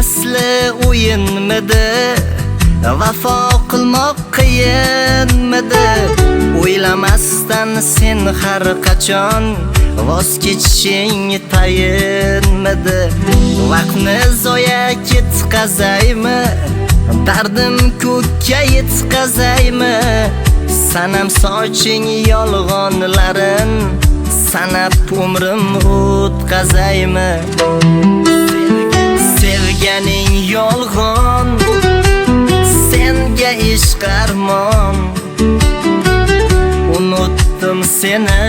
asli o'yinmidi? Vafo qilmoq qiyinmidi? O'ylamasdan sen har qachon voz kechishing tayinmidi? Vaqtni zoya ketkazaymi? Dardim ko'kka yetkazaymi? Sanam soching yolg'onlarin, sanab umrim o'tkazaymi? Sevganing yolg'on, senga ishq armon. Unutdim seni,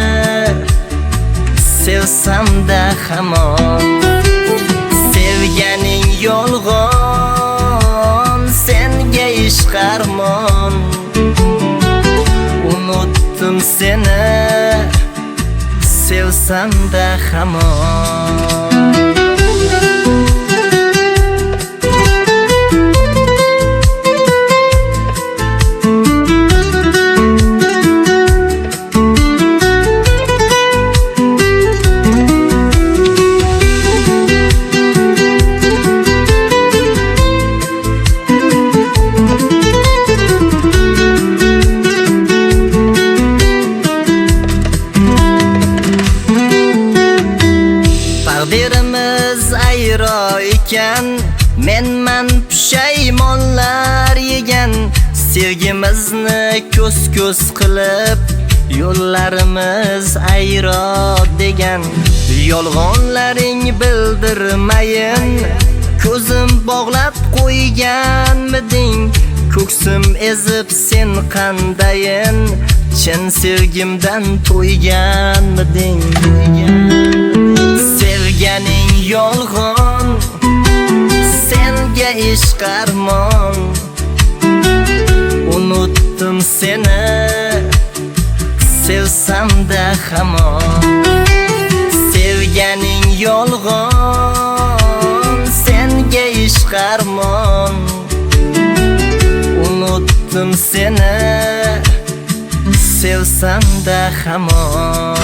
sevsam-da hamon. Sevganing yolg'on, senga ishq armon. Unutdim seni, sevsam-da hamon. Taqdirimiz ayro ekan, menman pushaymonlar yegan. Sevgimizni ko'z-ko'z qilib, yo'llarimiz ayro degan. Yolg'onlaring bildirmayin, ko'zim bog'lab qo'yganmiding? Ko'ksim ezib sen qandayin, chin sevgimdan to'yganmiding? Sevganing yolg'on, senga ishq armon. Unutdim seni, sevsam-da hamon. Sevganing yolg'on, senga ishq armon. Unutdim seni, sevsam-da hamon.